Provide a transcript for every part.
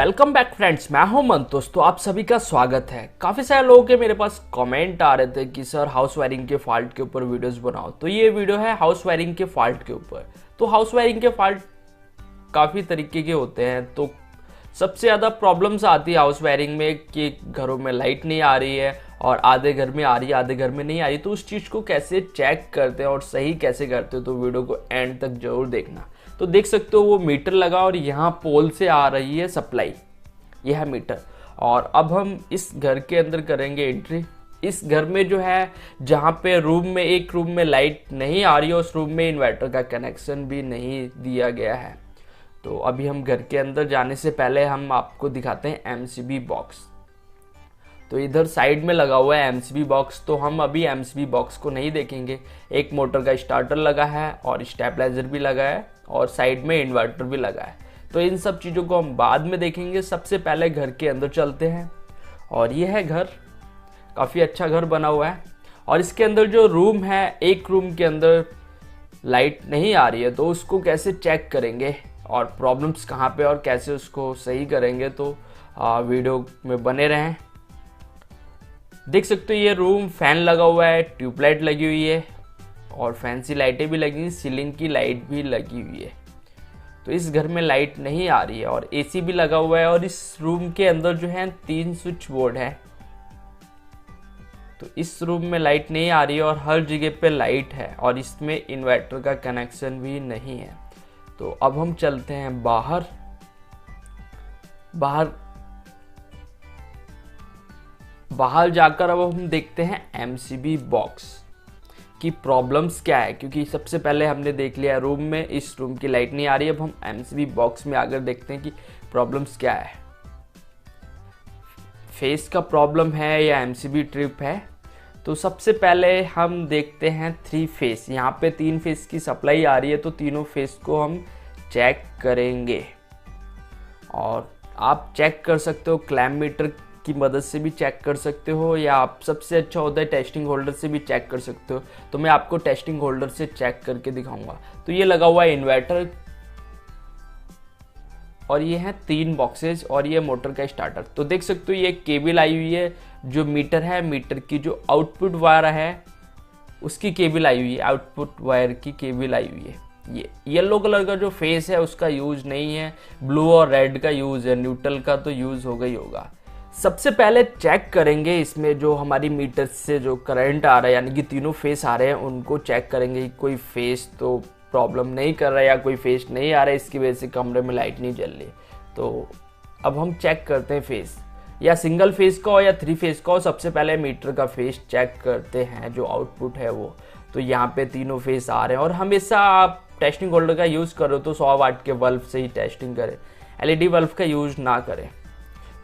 Welcome back friends, मैं हूं मंतोष। तो आप सभी का स्वागत है। काफ़ी सारे लोगों के मेरे पास कमेंट आ रहे थे कि सर हाउस वायरिंग के फॉल्ट के ऊपर वीडियोस बनाओ। तो ये वीडियो है हाउस वायरिंग के फॉल्ट के ऊपर। तो हाउस वायरिंग के फॉल्ट काफ़ी तरीके के होते हैं। तो सबसे ज़्यादा प्रॉब्लम्स आती है हाउस वायरिंग में कि घरों में लाइट नहीं आ रही है और आधे घर में आ रही है, आधे घर में नहीं आ रही। तो उस चीज़ को कैसे चेक करते हैं और सही कैसे करते हो, तो वीडियो को एंड तक जरूर देखना। तो देख सकते हो वो मीटर लगा और यहाँ पोल से आ रही है सप्लाई, यह है मीटर। और अब हम इस घर के अंदर करेंगे एंट्री। इस घर में जो है जहाँ पे एक रूम में लाइट नहीं आ रही है, उस रूम में इन्वर्टर का कनेक्शन भी नहीं दिया गया है। तो अभी हम घर के अंदर जाने से पहले हम आपको दिखाते हैं एमसीबी बॉक्स। तो इधर साइड में लगा हुआ है एमसीबी बॉक्स। तो हम अभी एमसीबी बॉक्स को नहीं देखेंगे। एक मोटर का स्टार्टर लगा है और स्टेबलाइजर भी लगा है और साइड में इन्वर्टर भी लगा है। तो इन सब चीज़ों को हम बाद में देखेंगे। सबसे पहले घर के अंदर चलते हैं। और यह है घर, काफ़ी अच्छा घर बना हुआ है। और इसके अंदर जो रूम है, एक रूम के अंदर लाइट नहीं आ रही है। तो उसको कैसे चेक करेंगे और प्रॉब्लम्स कहाँ पे और कैसे उसको सही करेंगे, तो वीडियो में बने रहें। देख सकते हो ये रूम फैन लगा हुआ है, ट्यूबलाइट लगी हुई है और फैंसी लाइटें भी लगी हैं, सीलिंग की लाइट भी लगी हुई है। तो इस घर में लाइट नहीं आ रही है और एसी भी लगा हुआ है। और इस रूम के अंदर जो है 3 स्विच बोर्ड है। तो इस रूम में लाइट नहीं आ रही है और हर जगह पे लाइट है और इसमें इन्वर्टर का कनेक्शन भी नहीं है। तो अब हम चलते हैं बाहर जाकर अब हम देखते हैं एमसीबी बॉक्स की प्रॉब्लम्स क्या है। क्योंकि सबसे पहले हमने देख लिया रूम में, इस रूम की लाइट नहीं आ रही है। अब हम एमसीबी बॉक्स में आकर देखते हैं कि प्रॉब्लम्स क्या है। फेस का प्रॉब्लम है या एमसीबी ट्रिप है। तो सबसे पहले हम देखते हैं 3 फेस। यहाँ पे 3 फेस की सप्लाई आ रही है। तो तीनों फेस को हम चेक करेंगे और आप चेक कर सकते हो क्लैम्प मीटर की मदद से भी चेक कर सकते हो, या आप सबसे अच्छा होता है टेस्टिंग होल्डर से भी चेक कर सकते हो। तो मैं आपको टेस्टिंग होल्डर से चेक करके दिखाऊंगा। तो ये लगा हुआ है इन्वर्टर और ये है 3 बॉक्सेस और ये मोटर का स्टार्टर। तो देख सकते हो ये केबल आई हुई है, जो मीटर है, मीटर की जो आउटपुट वायर है उसकी केबल आई हुई है, आउटपुट वायर की केबल आई हुई है। ये येलो कलर का जो फेस है उसका यूज नहीं है, ब्लू और रेड का यूज है, न्यूट्रल का तो यूज होगा ही होगा। सबसे पहले चेक करेंगे इसमें जो हमारी मीटर से जो करंट आ रहा है, यानी कि तीनों फेस आ रहे हैं, उनको चेक करेंगे कि कोई फेस तो प्रॉब्लम नहीं कर रहा है या कोई फेस नहीं आ रहा है, इसकी वजह से कमरे में लाइट नहीं जल रही। तो अब हम चेक करते हैं फेस, या सिंगल फेस का हो या 3 फेस का हो। सबसे पहले मीटर का फेस चेक करते हैं, जो आउटपुट है वो। तो यहाँ पे तीनों फेस आ रहे हैं। और हमेशा आप टेस्टिंग होल्डर का यूज़ करो तो 100 वाट के बल्ब से ही टेस्टिंग करें, एलईडी बल्ब का यूज़ ना करें।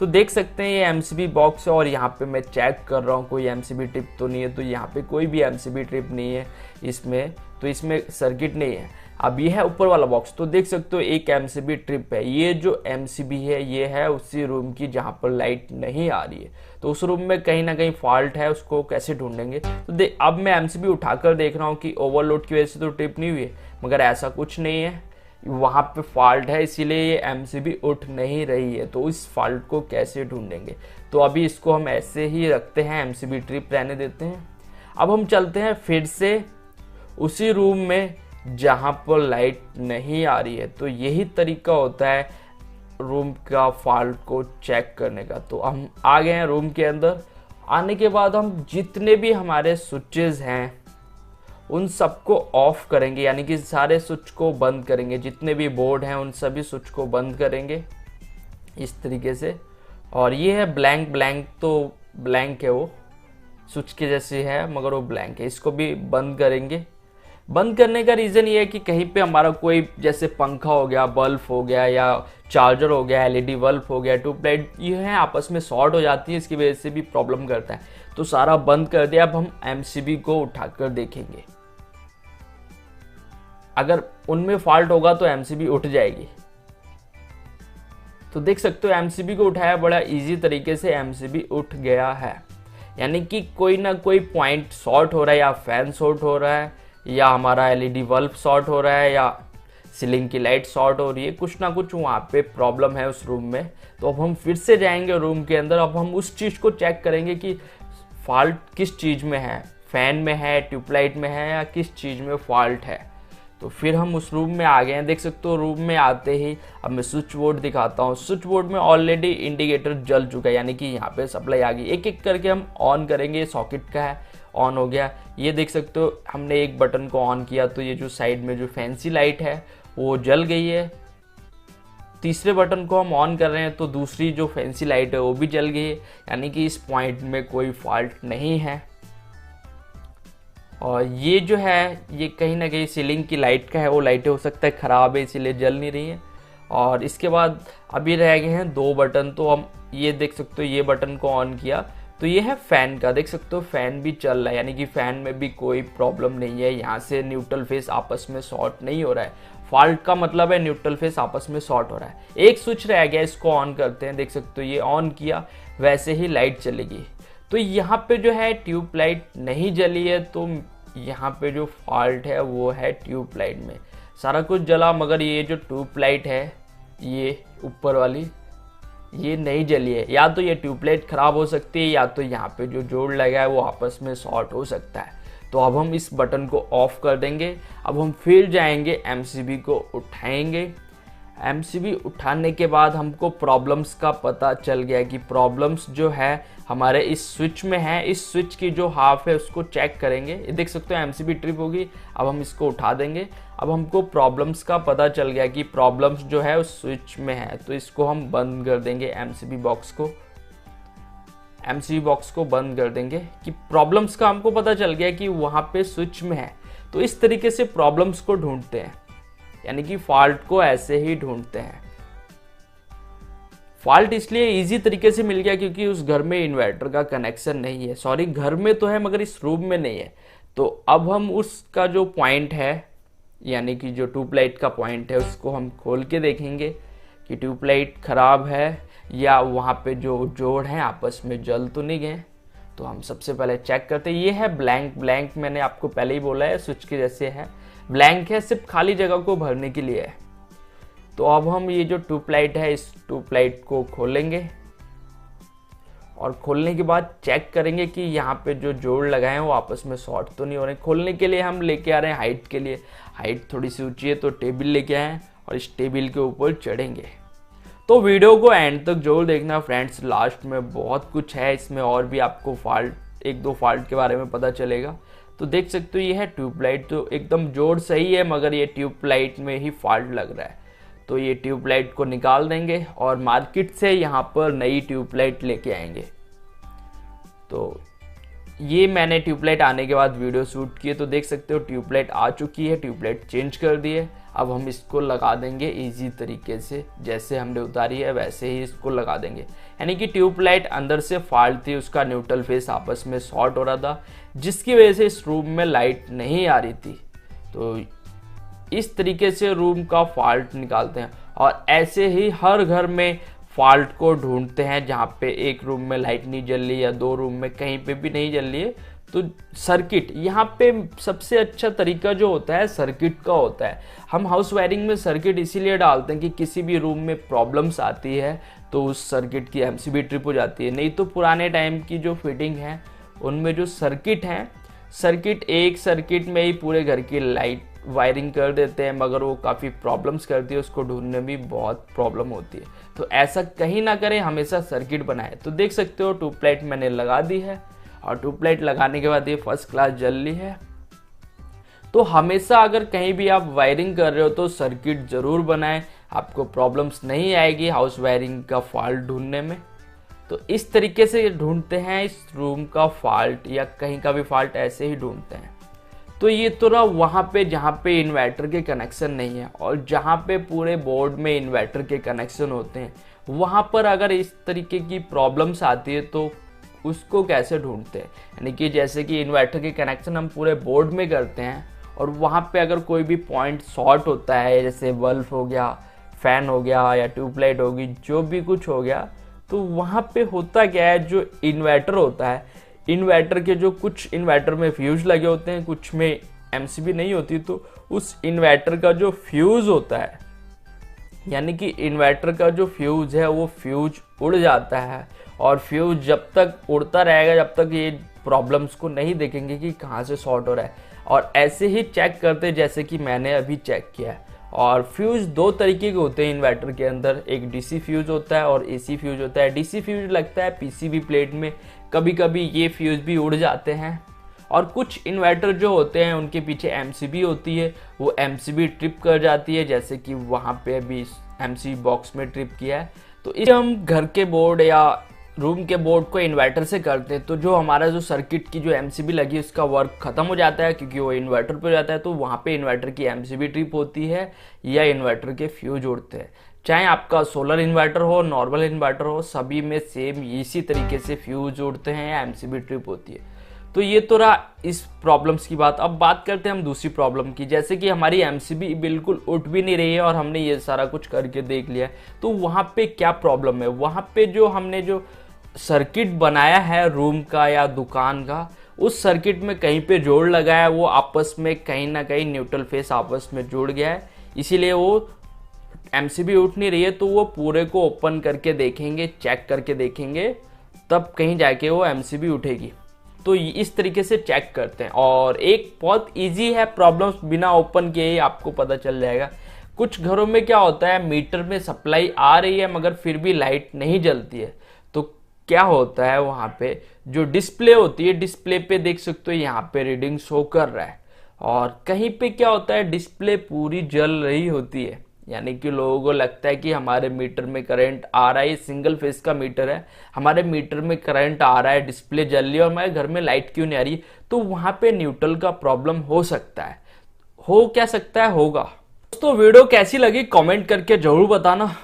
तो देख सकते हैं ये एमसीबी बॉक्स है और यहाँ पे मैं चेक कर रहा हूँ कोई एमसीबी ट्रिप तो नहीं है। तो यहाँ पे कोई भी एमसीबी ट्रिप नहीं है इसमें, तो इसमें सर्किट नहीं है। अब ये है ऊपर वाला बॉक्स। तो देख सकते हो एक एमसीबी ट्रिप है। ये जो एमसीबी है ये है उसी रूम की जहाँ पर लाइट नहीं आ रही है। तो उस रूम में कहीं ना कहीं फॉल्ट है, उसको कैसे ढूंढेंगे। तो अब मैं एमसीबी उठाकर देख रहा हूँ कि ओवरलोड की वजह से तो ट्रिप नहीं हुई है, मगर ऐसा कुछ नहीं है, वहाँ पे फॉल्ट है, इसीलिए ये एमसीबी उठ नहीं रही है। तो इस फॉल्ट को कैसे ढूंढेंगे। तो अभी इसको हम ऐसे ही रखते हैं, एमसीबी ट्रिप रहने देते हैं। अब हम चलते हैं फिर से उसी रूम में जहाँ पर लाइट नहीं आ रही है। तो यही तरीका होता है रूम का फॉल्ट को चेक करने का। तो हम आ गए हैं रूम के अंदर। आने के बाद हम जितने भी हमारे स्विचेस हैं उन सबको ऑफ करेंगे, यानी कि सारे स्विच को बंद करेंगे। जितने भी बोर्ड हैं उन सभी स्विच को बंद करेंगे इस तरीके से। और ये है ब्लैंक, तो ब्लैंक है, वो स्विच के जैसे है मगर वो ब्लैंक है। इसको भी बंद करेंगे। बंद करने का रीज़न ये है कि कहीं पे हमारा कोई जैसे पंखा हो गया, बल्ब हो गया, या चार्जर हो गया, एलईडी बल्ब हो गया, ट्यूबलाइट, ये है आपस में शॉर्ट हो जाती है, इसकी वजह से भी प्रॉब्लम करता है। तो सारा बंद कर दिया। अब हम एमसीबी को उठाकर देखेंगे। अगर उनमें फॉल्ट होगा तो एमसीबी उठ जाएगी। तो देख सकते हो एमसीबी को उठाया, बड़ा इजी तरीके से एमसीबी उठ गया है। यानी कि कोई ना कोई पॉइंट शॉर्ट हो रहा है, या फैन शॉर्ट हो रहा है, या हमारा एलईडी बल्ब शॉर्ट हो रहा है, या सीलिंग की लाइट शॉर्ट हो रही है, कुछ ना कुछ वहाँ पे प्रॉब्लम है उस रूम में। तो अब हम फिर से जाएंगे रूम के अंदर, अब हम उस चीज़ को चेक करेंगे कि फॉल्ट किस चीज़ में है, फैन में है, ट्यूबलाइट में है, या किस चीज़ में फॉल्ट है। तो फिर हम उस रूम में आ गए हैं। देख सकते हो रूम में आते ही अब मैं स्विच बोर्ड दिखाता हूँ। स्विच बोर्ड में ऑलरेडी इंडिकेटर जल चुका है, यानी कि यहाँ पे सप्लाई आ गई। एक एक करके हम ऑन करेंगे। सॉकेट का है, ऑन हो गया। ये देख सकते हो हमने एक बटन को ऑन किया तो ये जो साइड में जो फैंसी लाइट है वो जल गई है। तीसरे बटन को हम ऑन कर रहे हैं तो दूसरी जो फैंसी लाइट है वो भी जल गई है, यानी कि इस पॉइंट में कोई फॉल्ट नहीं है। और ये जो है ये कहीं ना कहीं सीलिंग की लाइट का है, वो लाइटें हो सकता है ख़राब है इसीलिए जल नहीं रही हैं। और इसके बाद अभी रह गए हैं 2 बटन। तो हम ये देख सकते हो ये बटन को ऑन किया तो ये है फ़ैन का। देख सकते हो फ़ैन भी चल रहा है, यानी कि फ़ैन में भी कोई प्रॉब्लम नहीं है। यहाँ से न्यूट्रल फेस आपस में शॉर्ट नहीं हो रहा है। फॉल्ट का मतलब है न्यूट्रल फेस आपस में शॉर्ट हो रहा है। एक स्विच रह गया, इसको ऑन करते हैं। देख सकते हो ये ऑन किया वैसे ही लाइट चलेगी। तो यहाँ पे जो है ट्यूब लाइट नहीं जली है, तो यहाँ पे जो फॉल्ट है वो है ट्यूब लाइट में। सारा कुछ जला मगर ये जो ट्यूब लाइट है ये ऊपर वाली ये नहीं जली है। या तो ये ट्यूबलाइट ख़राब हो सकती है या तो यहाँ पे जो जोड़ लगा है वो आपस में शॉर्ट हो सकता है। तो अब हम इस बटन को ऑफ कर देंगे। अब हम फिर जाएंगे एमसीबी को उठाएंगे। एमसीबी उठाने के बाद हमको प्रॉब्लम्स का पता चल गया कि प्रॉब्लम्स जो है हमारे इस स्विच में है। इस स्विच की जो हाफ है उसको चेक करेंगे। ये देख सकते हो एमसीबी ट्रिप होगी। अब हम इसको उठा देंगे। अब हमको प्रॉब्लम्स का पता चल गया कि प्रॉब्लम्स जो है उस स्विच में है, तो इसको हम बंद कर देंगे। एमसीबी बॉक्स को बंद कर देंगे कि प्रॉब्लम्स का हमको पता चल गया कि वहाँ पे स्विच में है। तो इस तरीके से प्रॉब्लम्स को ढूंढते हैं, यानी कि फॉल्ट को ऐसे ही ढूंढते हैं। फॉल्ट इसलिए इजी तरीके से मिल गया क्योंकि उस घर में इन्वर्टर का कनेक्शन नहीं है। सॉरी, घर में तो है मगर इस रूम में नहीं है। तो अब हम उसका जो पॉइंट है, यानी कि जो ट्यूबलाइट का पॉइंट है, उसको हम खोल के देखेंगे कि ट्यूबलाइट ख़राब है या वहाँ पे जो जोड़ हैं आपस में जल तो नहीं गए। तो हम सबसे पहले चेक करते हैं। ये है ब्लैंक मैंने आपको पहले ही बोला है स्विच के जैसे है। ब्लैंक है, सिर्फ खाली जगह को भरने के लिए है। तो अब हम ये जो ट्यूबलाइट है इस ट्यूबलाइट को खोलेंगे और खोलने के बाद चेक करेंगे कि यहाँ पे जो जोड़ लगाए हैं वो आपस में शॉर्ट तो नहीं हो रहे। खोलने के लिए हम लेके आ रहे हैं हाइट के लिए। हाइट थोड़ी सी ऊंची है तो टेबल लेके आए और इस टेबल के ऊपर चढ़ेंगे। तो वीडियो को एंड तक जरूर देखना फ्रेंड्स, लास्ट में बहुत कुछ है इसमें और भी आपको एक दो फॉल्ट के बारे में पता चलेगा। तो देख सकते हो ये है ट्यूबलाइट, तो एकदम जोड़ सही है मगर ये ट्यूबलाइट में ही फॉल्ट लग रहा है। तो ये ट्यूबलाइट को निकाल देंगे और मार्केट से यहाँ पर नई ट्यूबलाइट लेके आएंगे। तो ये मैंने ट्यूबलाइट आने के बाद वीडियो शूट किए, तो देख सकते हो ट्यूबलाइट आ चुकी है। ट्यूबलाइट चेंज कर दी है। अब हम इसको लगा देंगे इजी तरीके से, जैसे हमने उतारी है वैसे ही इसको लगा देंगे। यानी कि ट्यूबलाइट अंदर से फॉल्ट थी, उसका न्यूट्रल फेस आपस में शॉर्ट हो रहा था, जिसकी वजह से इस रूम में लाइट नहीं आ रही थी। तो इस तरीके से रूम का फॉल्ट निकालते हैं और ऐसे ही हर घर में फॉल्ट को ढूंढते हैं। जहाँ पे एक रूम में लाइट नहीं जल रही या 2 रूम में कहीं पे भी नहीं जल रही है तो सर्किट, यहाँ पे सबसे अच्छा तरीका जो होता है सर्किट का होता है। हम हाउस वायरिंग में सर्किट इसीलिए डालते हैं कि किसी भी रूम में प्रॉब्लम्स आती है तो उस सर्किट की एमसीबी ट्रिप हो जाती है। नहीं तो पुराने टाइम की जो फिटिंग है उनमें जो सर्किट है, एक सर्किट में ही पूरे घर की लाइट वायरिंग कर देते हैं, मगर वो काफ़ी प्रॉब्लम्स करती है, उसको ढूंढने में भी बहुत प्रॉब्लम होती है। तो ऐसा कहीं ना करें, हमेशा सर्किट बनाए। तो देख सकते हो ट्यूबलाइट मैंने लगा दी है और ट्यूबलाइट लगाने के बाद ये फर्स्ट क्लास जल रही है। तो हमेशा अगर कहीं भी आप वायरिंग कर रहे हो तो सर्किट ज़रूर बनाएं, आपको प्रॉब्लम्स नहीं आएगी हाउस वायरिंग का फॉल्ट ढूंढने में। तो इस तरीके से ढूंढते हैं इस रूम का फॉल्ट या कहीं का भी फॉल्ट, ऐसे ही ढूंढते हैं। तो ये तो रहा वहाँ पे जहाँ पे इन्वर्टर के कनेक्शन नहीं है, और जहाँ पे पूरे बोर्ड में इन्वर्टर के कनेक्शन होते हैं वहाँ पर अगर इस तरीके की प्रॉब्लम्स आती है तो उसको कैसे ढूंढते हैं। यानी कि जैसे कि इन्वर्टर के कनेक्शन हम पूरे बोर्ड में करते हैं और वहाँ पे अगर कोई भी पॉइंट शॉर्ट होता है, जैसे बल्ब हो गया, फैन हो गया या ट्यूबलाइट होगी, जो भी कुछ हो गया, तो वहाँ पे होता क्या है, जो इन्वर्टर होता है, इन्वर्टर के जो कुछ इन्वर्टर में फ्यूज लगे होते हैं, कुछ में एमसीबी नहीं होती तो उस इन्वर्टर का जो फ्यूज होता है, यानी कि इन्वर्टर का जो फ्यूज है वो फ्यूज उड़ जाता है। और फ्यूज जब तक उड़ता रहेगा जब तक ये प्रॉब्लम्स को नहीं देखेंगे कि कहाँ से शॉर्ट हो रहा है। और ऐसे ही चेक करते जैसे कि मैंने अभी चेक किया है। और फ्यूज दो तरीके के होते हैं इन्वर्टर के अंदर, एक डीसी फ्यूज होता है और एसी फ्यूज होता है। डीसी फ्यूज लगता है पीसीबी प्लेट में, कभी कभी ये फ्यूज भी उड़ जाते हैं। और कुछ इन्वर्टर जो होते हैं उनके पीछे एमसीबी होती है, वो एमसीबी ट्रिप कर जाती है, जैसे कि वहाँ पे अभी एमसीबी बॉक्स में ट्रिप किया है। तो इसे हम घर के बोर्ड या रूम के बोर्ड को इन्वर्टर से करते हैं तो जो हमारा जो सर्किट की जो एमसीबी लगी उसका वर्क खत्म हो जाता है, क्योंकि वो इन्वर्टर पे जाता है। तो वहाँ पे इन्वर्टर की एमसीबी ट्रिप होती है या इन्वर्टर के फ्यूज उड़ते हैं। चाहे आपका सोलर इन्वर्टर हो, नॉर्मल इन्वर्टर हो, सभी में सेम इसी तरीके से फ्यूज उड़ते हैं या एमसीबी ट्रिप होती है। तो ये तो रहा इस प्रॉब्लम्स की बात। अब बात करते हैं हम दूसरी प्रॉब्लम की, जैसे कि हमारी एमसीबी बिल्कुल उठ भी नहीं रही है और हमने ये सारा कुछ करके देख लिया है। तो वहाँ पे क्या प्रॉब्लम है? वहाँ पे जो हमने जो सर्किट बनाया है रूम का या दुकान का, उस सर्किट में कहीं पे जोड़ लगा है, वो आपस में कहीं ना कहीं न्यूट्रल फेस आपस में जुड़ गया है, इसीलिए वो एमसीबी उठ नहीं रही है। तो वो पूरे को ओपन करके देखेंगे, चेक करके देखेंगे, तब कहीं जाके वो एमसीबी उठेगी। तो इस तरीके से चेक करते हैं। और एक बहुत इजी है, प्रॉब्लम्स बिना ओपन किए ही आपको पता चल जाएगा। कुछ घरों में क्या होता है, मीटर में सप्लाई आ रही है मगर फिर भी लाइट नहीं जलती है। तो क्या होता है, वहाँ पे जो डिस्प्ले होती है, डिस्प्ले पे देख सकते हो यहाँ पे रीडिंग शो कर रहा है, और कहीं पे क्या होता है डिस्प्ले पूरी जल रही होती है, यानी कि लोगों को लगता है कि हमारे मीटर में करंट आ रहा है, सिंगल फेज का मीटर है, हमारे मीटर में करंट आ रहा है, डिस्प्ले जल रही है और हमारे घर में लाइट क्यों नहीं आ रही। तो वहां पे न्यूट्रल का प्रॉब्लम हो सकता है। हो क्या सकता है, होगा। दोस्तों वीडियो कैसी लगी कमेंट करके जरूर बताना।